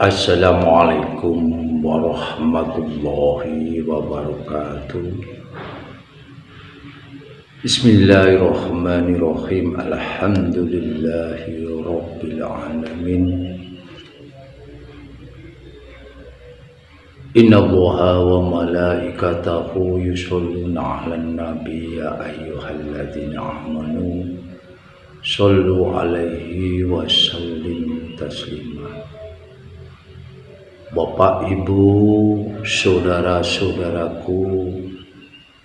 Assalamualaikum warahmatullahi wabarakatuh. Bismillahirrahmanirrahim. Alhamdulillahi rabbil alamin. Inna Allaha wa malaikatahu yusholluna 'alan nabi ya ayyuhalladzina amanu shollu 'alaihi wa sallimu taslima. Bapak, Ibu, saudara-saudaraku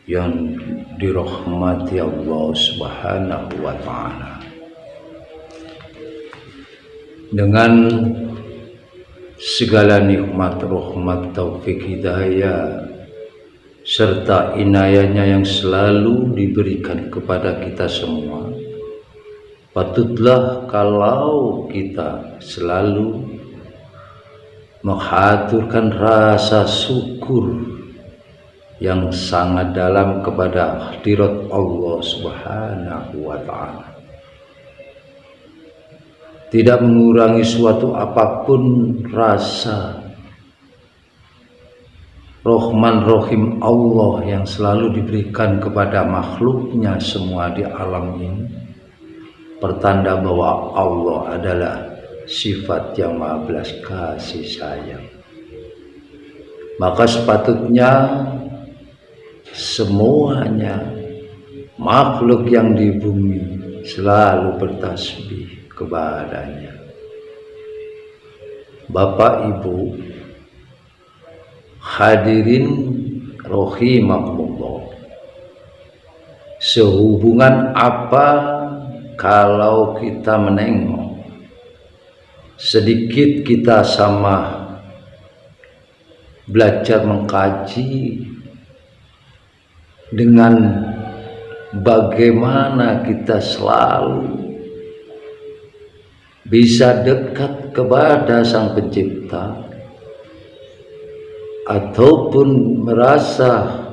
yang dirahmati Allah Subhanahu wa ta'ala, dengan segala nikmat, rahmat, taufik, hidayah serta inayahnya yang selalu diberikan kepada kita semua, patutlah kalau kita selalu menghaturkan rasa syukur yang sangat dalam kepada hadirat Allah Subhanahu wa ta'ala, tidak mengurangi suatu apapun rasa Rahman Rahim Allah yang selalu diberikan kepada makhluknya semua di alam ini, pertanda bahwa Allah adalah sifat yang maha belas kasih sayang. Maka sepatutnya semuanya makhluk yang di bumi selalu bertasbih kepadanya. Bapak, Ibu, hadirin rahimakumullah, sehubungan apa kalau kita menengok sedikit kita sama belajar mengkaji dengan bagaimana kita selalu bisa dekat kepada Sang Pencipta ataupun merasa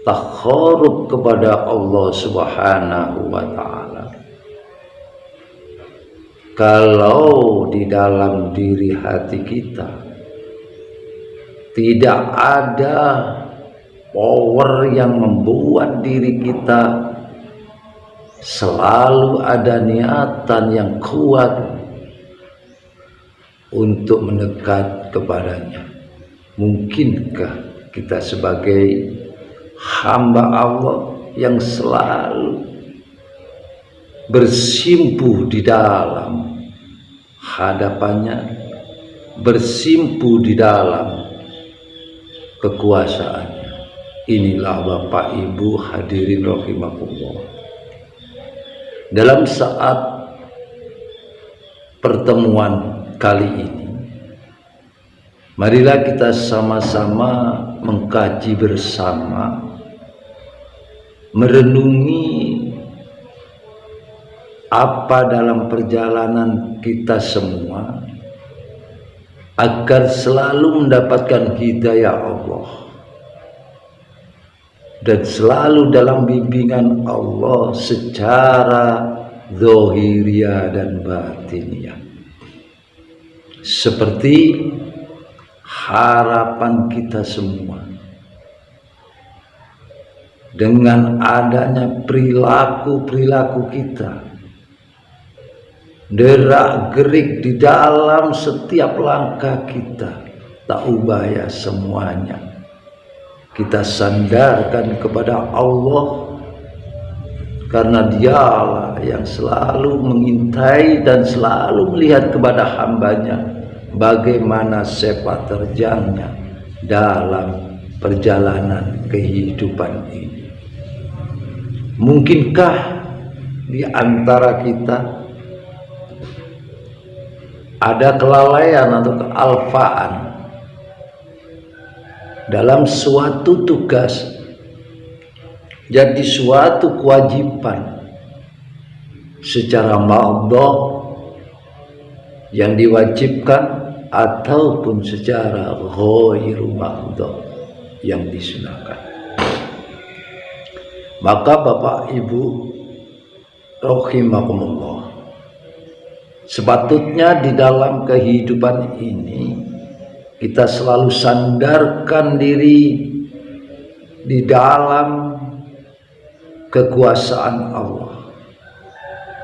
takharub kepada Allah Subhanahu wa ta'ala. Kalau di dalam diri hati kita tidak ada power yang membuat diri kita selalu ada niatan yang kuat untuk mendekat kepadanya, mungkinkah kita sebagai hamba Allah yang selalu bersimpuh di dalam hadapannya, bersimpuh di dalam kekuasaannya? Inilah Bapak, Ibu, hadirin rahimakumullah, dalam saat pertemuan kali ini, marilah kita sama-sama mengkaji bersama, merenungi apa dalam perjalanan kita semua agar selalu mendapatkan hidayah Allah dan selalu dalam bimbingan Allah secara zahiriyah dan batiniyah, seperti harapan kita semua. Dengan adanya perilaku-perilaku kita, gerak-gerik di dalam setiap langkah kita, tak ubaya semuanya kita sandarkan kepada Allah, karena Dialah yang selalu mengintai dan selalu melihat kepada hambanya bagaimana sepak terjangnya dalam perjalanan kehidupan ini. Mungkinkah di antara kita ada kelalaian atau kealfaan dalam suatu tugas, jadi suatu kewajiban secara ma'dhah yang diwajibkan ataupun secara ghairu ma'dhah yang disunahkan? Maka Bapak, Ibu rahimakumullah, Sepatutnya di dalam kehidupan ini kita selalu sandarkan diri di dalam kekuasaan Allah.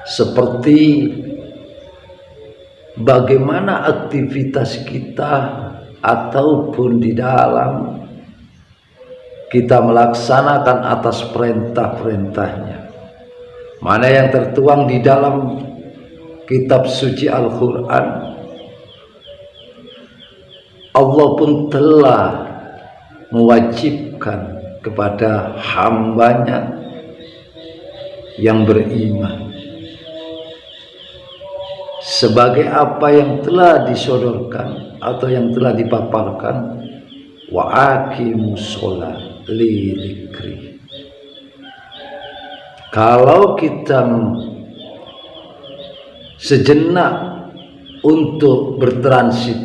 Seperti bagaimana aktivitas kita ataupun di dalam kita melaksanakan atas perintah-perintahnya. Mana yang tertuang di dalam kitab suci Al-Quran, Allah pun telah mewajibkan kepada hambanya yang beriman sebagai apa yang telah disodorkan atau yang telah dipaparkan, wa aqimus sholat li dzikri. Kalau kita sejenak untuk bertransit,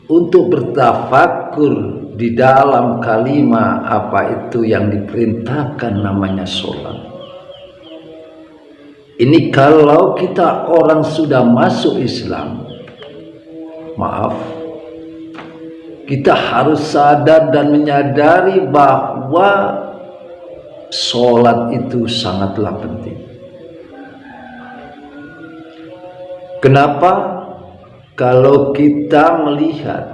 untuk bertafakur di dalam kalimat apa itu yang diperintahkan namanya sholat. Ini kalau kita orang sudah masuk Islam, maaf, kita harus sadar dan menyadari bahwa sholat itu sangatlah penting. Kenapa? Kalau kita melihat,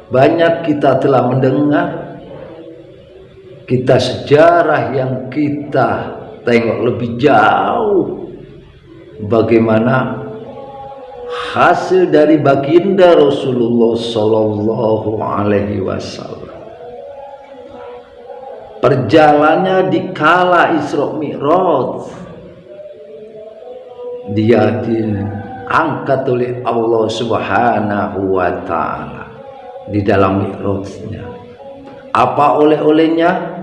banyak kita telah mendengar, kita sejarah yang kita tengok lebih jauh, bagaimana hasil dari baginda Rasulullah Sallallahu Alaihi Wasallam. Perjalanannya di kala Isra Mi'raj, dia diangkat oleh Allah Subhanahu wa Ta'ala di dalam Mi'rajnya. Apa oleh-olehnya?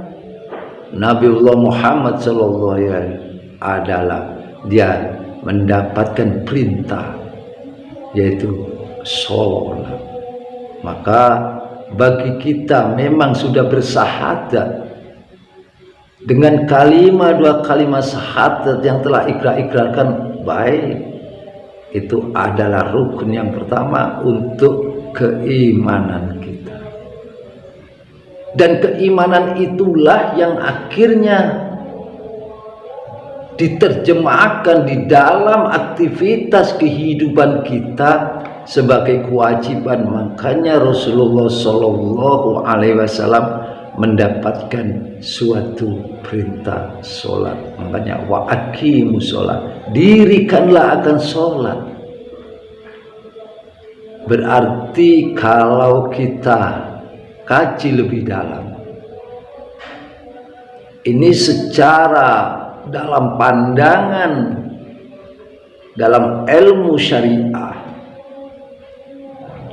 Nabiullah Muhammad sallallahu alaihi wasallam adalah dia mendapatkan perintah, yaitu sholat. Maka bagi kita memang sudah bersahadat dengan kalimat, dua kalimat syahadat yang telah ikrarkan, baik, itu adalah rukun yang pertama untuk keimanan kita. Dan keimanan itulah yang akhirnya diterjemahkan di dalam aktivitas kehidupan kita sebagai kewajiban. Makanya Rasulullah Shallallahu Alaihi Wasallam mendapatkan suatu perintah sholat. Makanya wa aqimus sholat, dirikanlah akan sholat. Berarti kalau kita kaji lebih dalam, ini secara dalam pandangan dalam ilmu syariah,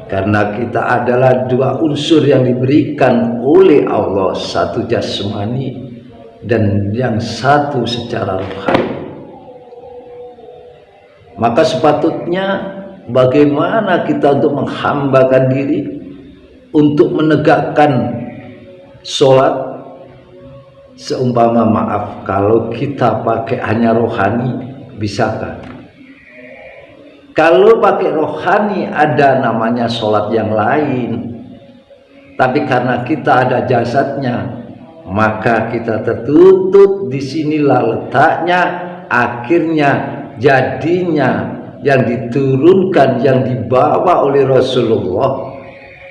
karena kita adalah dua unsur yang diberikan oleh Allah, satu jasmani dan yang satu secara rohani. Maka sepatutnya bagaimana kita untuk menghambakan diri untuk menegakkan sholat. Seumpama, maaf, kalau kita pakai hanya rohani, bisakah? Kalau pakai rohani ada namanya sholat yang lain, tapi karena kita ada jasadnya, maka kita tertutup. Disinilah letaknya, akhirnya jadinya yang diturunkan, yang dibawa oleh Rasulullah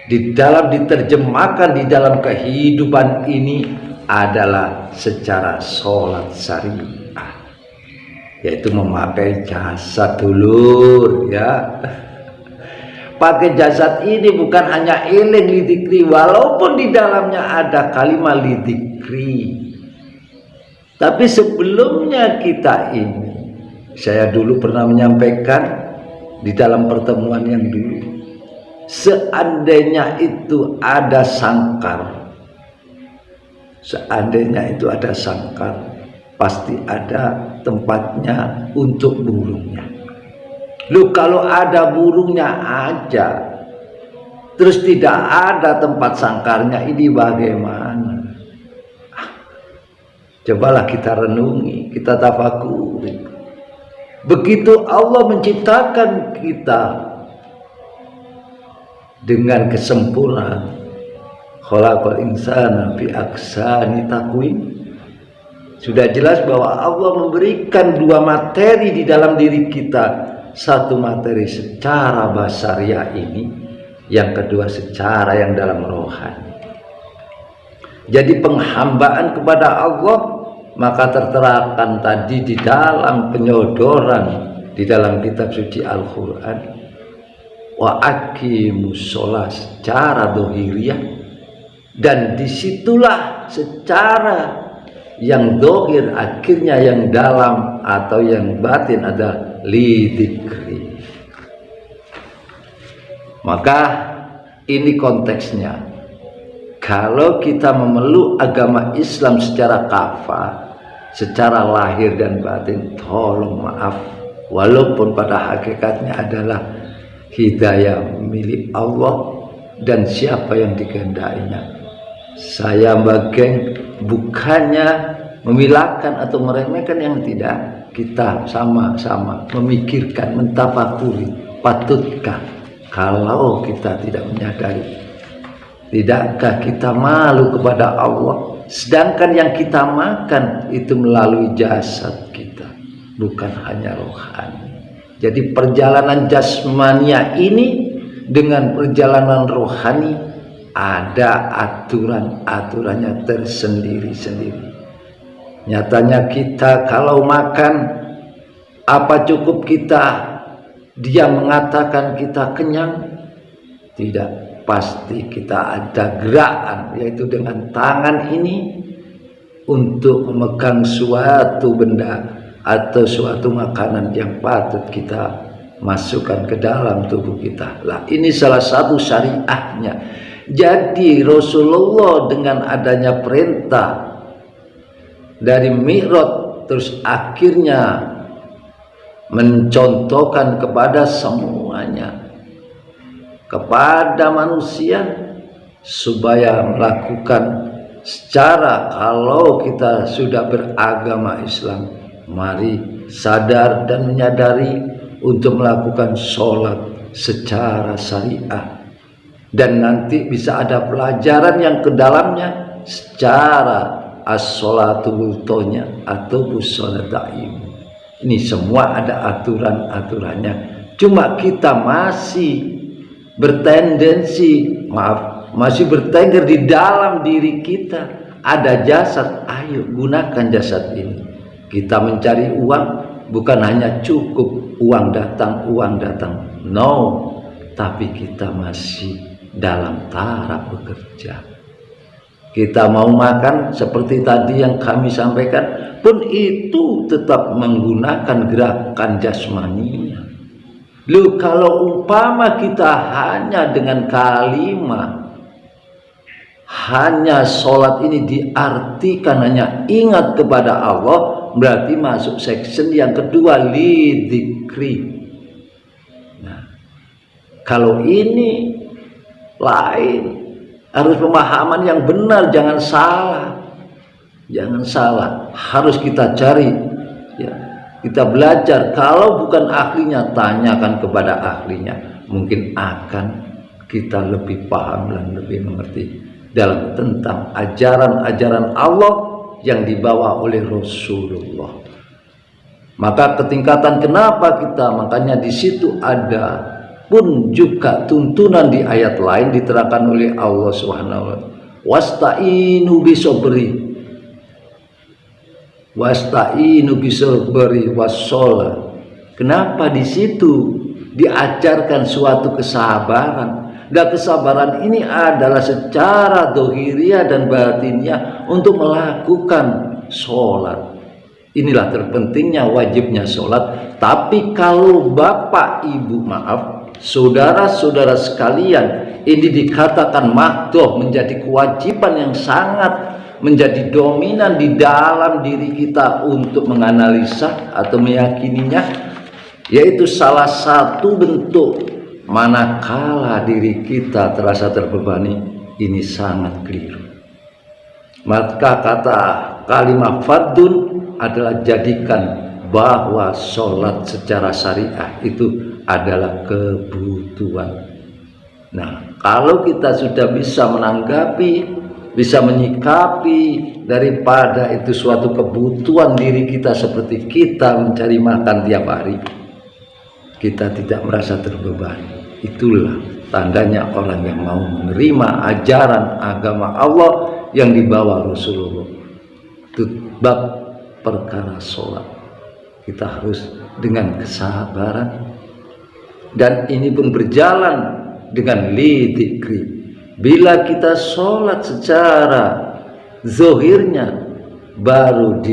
di dalam diterjemahkan di dalam kehidupan ini adalah secara sholat syariah, yaitu memakai jasad dulur, ya. Pakai jasad ini bukan hanya eling lidzikri, walaupun di dalamnya ada kalimat lidzikri, tapi sebelumnya kita ini, saya dulu pernah menyampaikan di dalam pertemuan yang dulu, seandainya itu ada sangkar, pasti ada tempatnya untuk burungnya. Loh, kalau ada burungnya aja terus tidak ada tempat sangkarnya, ini bagaimana? Cobalah kita renungi, kita tafakuri. Begitu Allah menciptakan kita dengan kesempurnaan, khalaqal insana fi ahsani taqwim, sudah jelas bahwa Allah memberikan dua materi di dalam diri kita. Satu materi secara basariah ini, yang kedua secara yang dalam rohani. Jadi penghambaan kepada Allah maka terterakan tadi di dalam penyodoran di dalam kitab suci Al-Quran, wa aqimus sholat secara dohiriyah, dan disitulah secara yang dohir akhirnya yang dalam atau yang batin ada lidzikri. Maka ini konteksnya. Kalau kita memeluk agama Islam secara kafah, secara lahir dan batin, tolong maaf, walaupun pada hakikatnya adalah hidayah milik Allah dan siapa yang dikehendaknya. Saya bagian bukannya memilahkan atau meremehkan yang tidak. Kita sama-sama memikirkan, mentafakuri, patutkah kalau kita tidak menyadari, tidakkah kita malu kepada Allah, sedangkan yang kita makan itu melalui jasad kita, bukan hanya rohani. Jadi perjalanan jasmania ini dengan perjalanan rohani ada aturan-aturannya tersendiri-sendiri. Nyatanya kita kalau makan, apa cukup kita? Dia mengatakan kita kenyang? Tidak, pasti kita ada gerakan, yaitu dengan tangan ini untuk memegang suatu benda atau suatu makanan yang patut kita masukkan ke dalam tubuh kita. Lah, ini salah satu syariahnya. Jadi Rasulullah dengan adanya perintah dari Mi'raj terus akhirnya mencontohkan kepada semuanya, kepada manusia, supaya melakukan secara, kalau kita sudah beragama Islam, mari sadar dan menyadari untuk melakukan sholat secara syariah, dan nanti bisa ada pelajaran yang ke dalamnya secara as-sholatu wutonya atau bussolataim. Ini semua ada aturan-aturannya. Cuma kita masih bertendensi, masih bertengger di dalam diri kita ada jasad. Ayo gunakan jasad ini. Kita mencari uang bukan hanya cukup uang datang, no, tapi kita masih dalam taraf bekerja. Kita mau makan seperti tadi yang kami sampaikan pun itu tetap menggunakan gerakan jasmani. Lu kalau umpama kita hanya dengan kalimat, hanya sholat ini diartikan hanya ingat kepada Allah, berarti masuk section yang kedua, lidzikri. Nah, kalau ini lain, harus pemahaman yang benar, jangan salah, harus kita cari, ya, kita belajar. Kalau bukan ahlinya, tanyakan kepada ahlinya, mungkin akan kita lebih paham dan lebih mengerti dalam tentang ajaran-ajaran Allah yang dibawa oleh Rasulullah. Maka ketingkatan kenapa kita, makanya di situ ada pun juga tuntunan di ayat lain diterangkan oleh Allah Subhanahu wa taala, wasta'inu bisabri wassalah. Kenapa di situ diajarkan suatu kesabaran? Dan kesabaran ini adalah secara dohiriyah dan batinnya untuk melakukan sholat. Inilah terpentingnya, wajibnya sholat. Tapi kalau bapak ibu, saudara-saudara sekalian, ini dikatakan makdoh, menjadi kewajiban yang sangat menjadi dominan di dalam diri kita untuk menganalisa atau meyakininya, yaitu salah satu bentuk manakala diri kita terasa terbebani, ini sangat keliru. Maka kata kalimat fardun adalah jadikan bahwa sholat secara syariah itu adalah kebutuhan. Nah, kalau kita sudah bisa menanggapi, bisa menyikapi daripada itu suatu kebutuhan diri kita seperti kita mencari makan tiap hari, kita tidak merasa terbebani. Itulah tandanya orang yang mau menerima ajaran agama Allah yang dibawa Rasulullah. Itu bab perkara sholat. Kita harus dengan kesabaran, dan ini pun berjalan dengan lidzikri. Bila kita sholat secara zahirnya, baru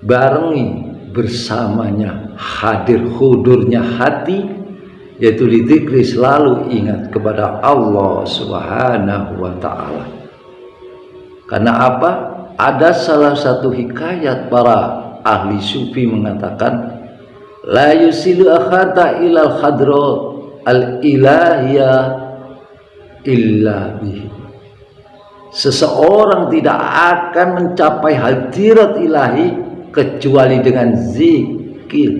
dibarengi bersamanya hadir hudurnya hati, yaitu lidzikri, selalu ingat kepada Allah Subhanahu wa ta'ala. Karena apa? Ada salah satu hikayat para ahli sufi mengatakan, la yusilu akhata ilal khadrat al-ilahiyah illa bihi. Seseorang tidak akan mencapai hadirat ilahi kecuali dengan zikir.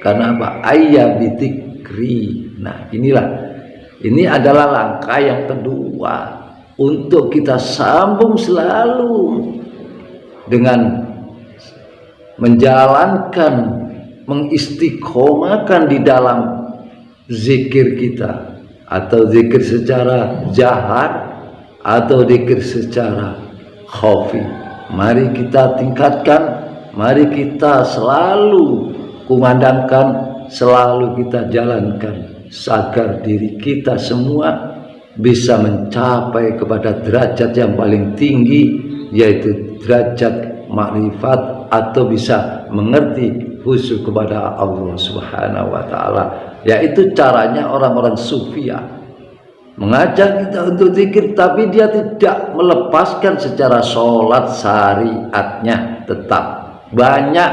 Karena apa? Ayya bidzikri. Nah, ini adalah langkah yang kedua untuk kita sambung selalu dengan menjalankan, mengistiqomahkan di dalam zikir kita, atau zikir secara jahar atau zikir secara khafi. Mari kita tingkatkan, mari kita selalu kumandangkan, selalu kita jalankan agar diri kita semua bisa mencapai kepada derajat yang paling tinggi, yaitu derajat makrifat, atau bisa mengerti khusyuk kepada Allah Subhanahu wa ta'ala. Yaitu caranya orang-orang sufia mengajak kita untuk zikir, tapi dia tidak melepaskan secara sholat syariatnya. Tetap banyak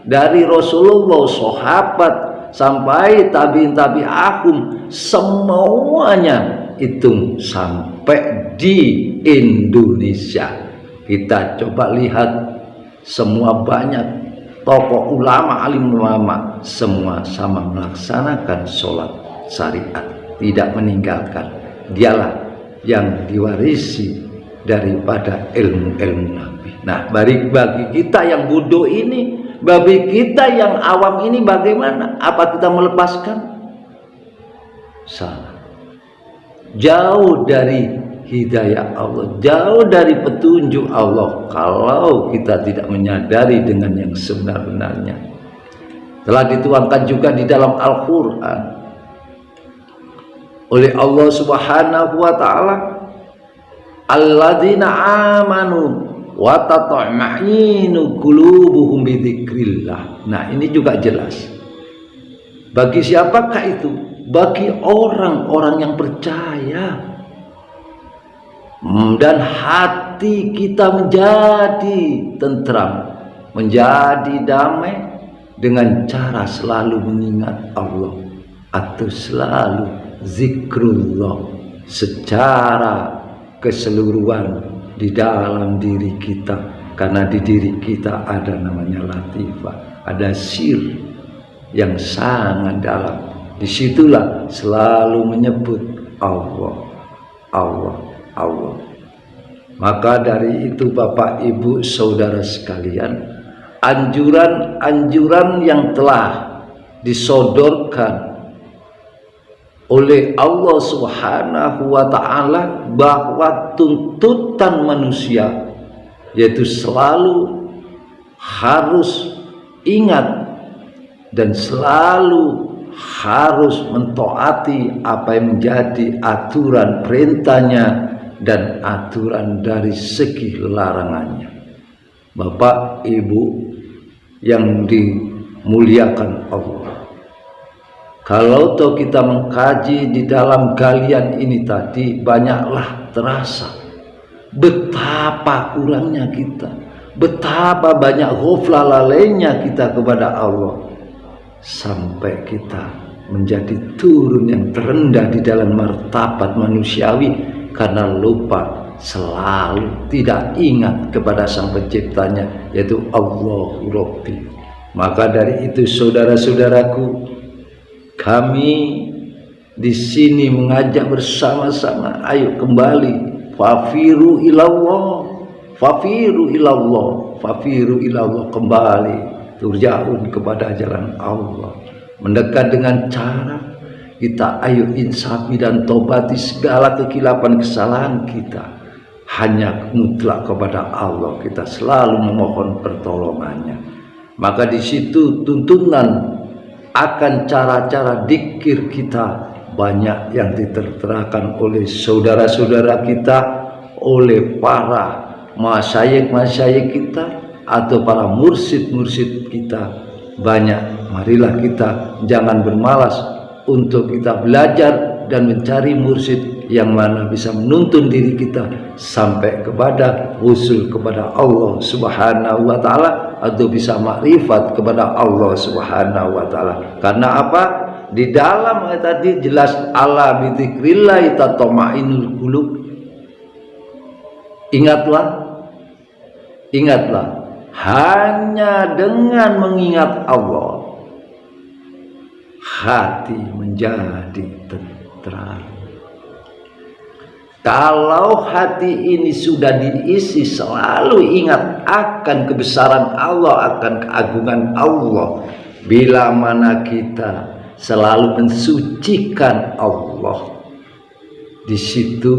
dari Rasulullah, sahabat, sampai tabi'in tabi'ahum, semuanya itu sampai di Indonesia. Kita coba lihat, semua banyak tokoh ulama, alim ulama, semua sama melaksanakan sholat syariat, tidak meninggalkan. Dialah yang diwarisi daripada ilmu-ilmu Nabi. Nah, bagi kita yang bodoh ini, bagi kita yang awam ini, bagaimana? Apa kita melepaskan? Salah. Jauh dari hidayah Allah, jauh dari petunjuk Allah, kalau kita tidak menyadari dengan yang sebenar-benarnya. Telah dituangkan juga di dalam Al-Quran oleh Allah Subhanahu wa ta'ala, alladzina amanu wa tatma'innu qulubuhum bidzikrillah. Nah, ini juga jelas. Bagi siapakah itu? Bagi orang-orang yang percaya, dan hati kita menjadi tentram, menjadi damai dengan cara selalu mengingat Allah, atau selalu zikrullah secara keseluruhan di dalam diri kita. Karena di diri kita ada namanya latifah, ada sir yang sangat dalam. Disitulah selalu menyebut Allah, Allah, Allah. Maka dari itu Bapak Ibu Saudara sekalian, anjuran-anjuran yang telah disodorkan oleh Allah Subhanahu wa ta'ala, bahwa tuntutan manusia yaitu selalu harus ingat dan selalu harus mentaati apa yang menjadi aturan perintahnya dan aturan dari segi larangannya. Bapak Ibu yang dimuliakan Allah, kalau toh kita mengkaji di dalam galian ini tadi, banyaklah terasa betapa kurangnya kita, betapa banyak ghaflah lalainya kita kepada Allah, sampai kita menjadi turun yang terendah di dalam martabat manusiawi karena lupa, selalu tidak ingat kepada sang penciptanya, yaitu Allahu Rabbi. Maka dari itu saudara-saudaraku, kami di sini mengajak bersama-sama, ayo kembali, fafiru ilallah, fafiru ilallah, fafiru ilallah, kembali turja'un kepada jalan Allah. Mendekat dengan cara kita ayo insafi dan tobati segala kekilapan kesalahan kita. Hanya mutlak kepada Allah kita selalu memohon pertolongannya. Maka di situ tuntunan akan cara-cara dzikir kita banyak yang diterterakan oleh saudara-saudara kita, oleh para masyayikh-masyayikh kita atau para mursyid-mursyid kita. Banyak, marilah kita jangan bermalas untuk kita belajar dan mencari mursyid yang mana bisa menuntun diri kita sampai kepada usul kepada Allah Subhanahu wa taala, atau bisa makrifat kepada Allah Subhanahu wa taala. Karena apa? Di dalam ayat tadi jelas, ala bidzikrillah tatma'innul qulub. Ingatlah, hanya dengan mengingat Allah hati menjadi tentram. Kalau hati ini sudah diisi selalu ingat akan kebesaran Allah, akan keagungan Allah, bila mana kita selalu mensucikan Allah, di situ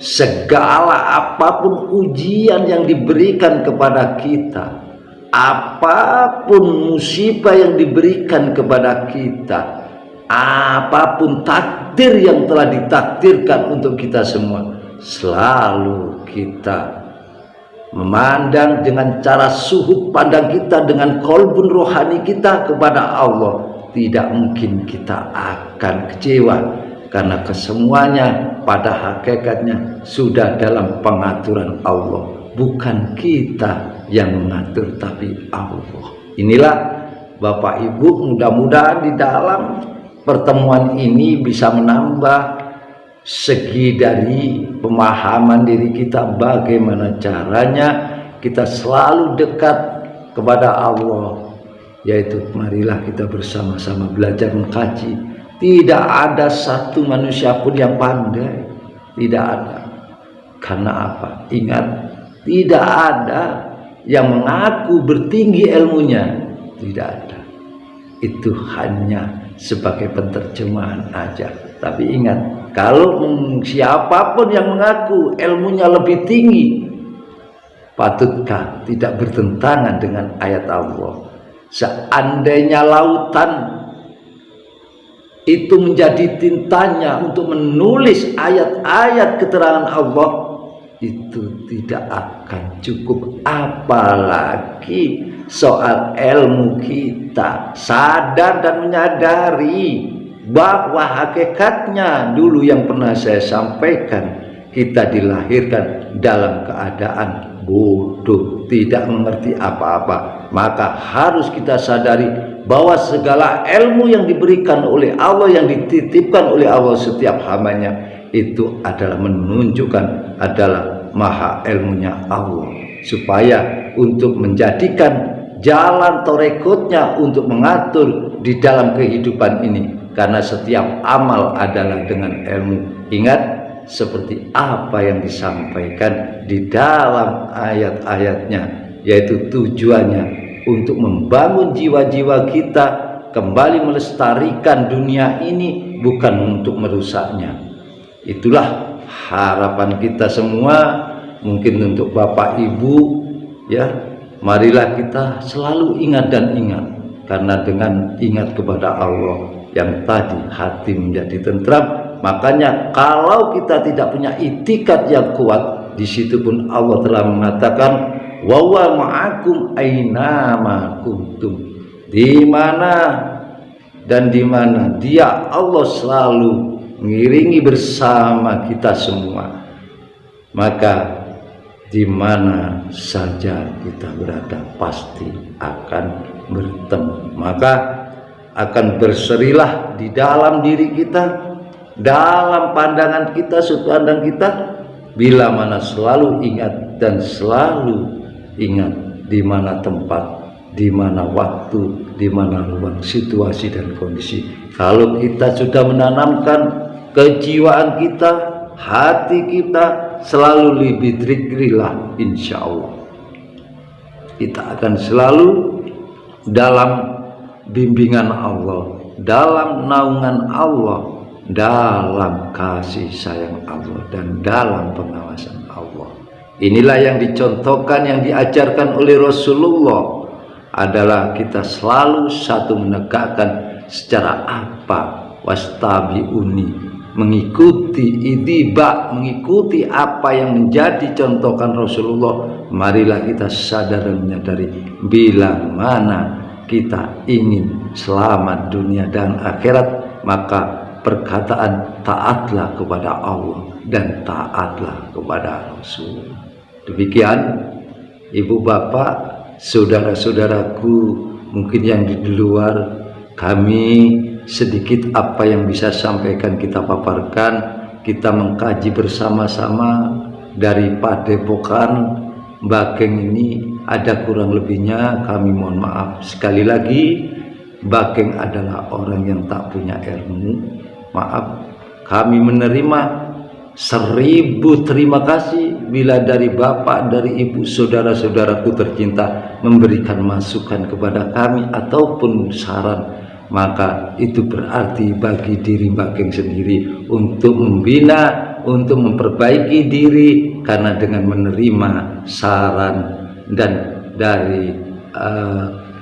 segala apapun ujian yang diberikan kepada kita, apapun musibah yang diberikan kepada kita, apapun takdir yang telah ditakdirkan untuk kita semua, selalu kita memandang dengan cara suhud pandang kita, dengan kolbun rohani kita kepada Allah. Tidak mungkin kita akan kecewa, karena kesemuanya pada hakikatnya sudah dalam pengaturan Allah. Bukan kita yang mengatur, tapi Allah. Inilah Bapak Ibu, mudah-mudahan di dalam pertemuan ini bisa menambah segi dari pemahaman diri kita, bagaimana caranya kita selalu dekat kepada Allah, yaitu marilah kita bersama-sama belajar mengkaji. Tidak ada satu manusia pun yang pandai, tidak ada. Karena apa? Ingat, tidak ada yang mengaku bertinggi ilmunya, tidak ada. Itu hanya sebagai penterjemahan aja. Tapi ingat, kalau siapapun yang mengaku ilmunya lebih tinggi, patutkah tidak bertentangan dengan ayat Allah? Seandainya lautan itu menjadi tintanya untuk menulis ayat-ayat keterangan Allah, itu tidak akan cukup. Apalagi soal ilmu kita sadar dan menyadari bahwa hakikatnya dulu yang pernah saya sampaikan, kita dilahirkan dalam keadaan bodoh, tidak mengerti apa-apa. Maka harus kita sadari bahwa segala ilmu yang diberikan oleh Allah, yang dititipkan oleh Allah setiap hambanya, itu adalah menunjukkan adalah maha ilmunya Allah, supaya untuk menjadikan jalan torekotnya untuk mengatur di dalam kehidupan ini. Karena setiap amal adalah dengan ilmu. Ingat seperti apa yang disampaikan di dalam ayat-ayatnya, yaitu tujuannya untuk membangun jiwa-jiwa kita kembali melestarikan dunia ini, bukan untuk merusaknya. Itulah harapan kita semua. Mungkin untuk Bapak Ibu, ya, marilah kita selalu ingat dan ingat, karena dengan ingat kepada Allah yang tadi hati menjadi tentram. Makanya kalau kita tidak punya itikad yang kuat, di situ pun Allah telah mengatakan, wa huwa ma'akum aina ma kuntum, di mana dan di mana Dia Allah selalu mengiringi bersama kita semua. Maka di mana saja kita berada pasti akan bertemu. Maka akan berserilah di dalam diri kita, dalam pandangan kita, sudut pandang kita, bila mana selalu ingat dan selalu ingat di mana tempat di mana waktu, di mana ruang, situasi dan kondisi. Kalau kita sudah menanamkan kejiwaan kita, hati kita selalu lebih dzikrillah, insya Allah kita akan selalu dalam bimbingan Allah, dalam naungan Allah, dalam kasih sayang Allah, dan dalam pengawasan Allah. Inilah yang dicontohkan, yang diajarkan oleh Rasulullah, adalah kita selalu satu menegakkan secara apa, wastabi'uni, mengikuti idibak, mengikuti apa yang menjadi contohkan Rasulullah. Marilah kita sadar dan menyadari bila mana kita ingin selamat dunia dan akhirat, maka perkataan taatlah kepada Allah dan taatlah kepada Rasul. Demikian ibu bapak, saudara-saudaraku, mungkin yang di luar, kami sedikit apa yang bisa sampaikan kita paparkan. Kita mengkaji bersama-sama dari Padepokan Bakeng ini. Ada kurang lebihnya kami mohon maaf. Sekali lagi, Bakeng adalah orang yang tak punya ilmu. Maaf, kami menerima 1000 terima kasih bila dari bapak, dari ibu, saudara-saudaraku tercinta memberikan masukan kepada kami ataupun saran. Maka itu berarti bagi diri Bakeng sendiri untuk membina, untuk memperbaiki diri, karena dengan menerima saran dan dari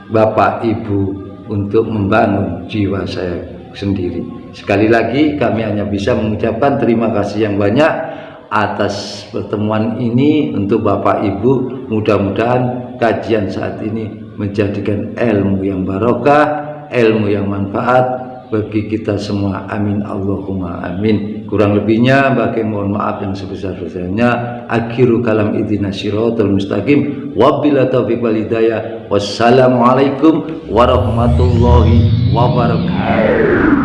bapak ibu untuk membangun jiwa saya sendiri. Sekali lagi kami hanya bisa mengucapkan terima kasih yang banyak atas pertemuan ini. Untuk bapak ibu, mudah-mudahan kajian saat ini menjadikan ilmu yang barokah, ilmu yang manfaat bagi kita semua. Amin Allahumma amin. Kurang lebihnya Bakeng mohon maaf yang sebesar-besarnya. Akhiru kalam ihdinas siratal mustaqim, wabila taufiq wal hidayah. Wassalamualaikum warahmatullahi wabarakatuh.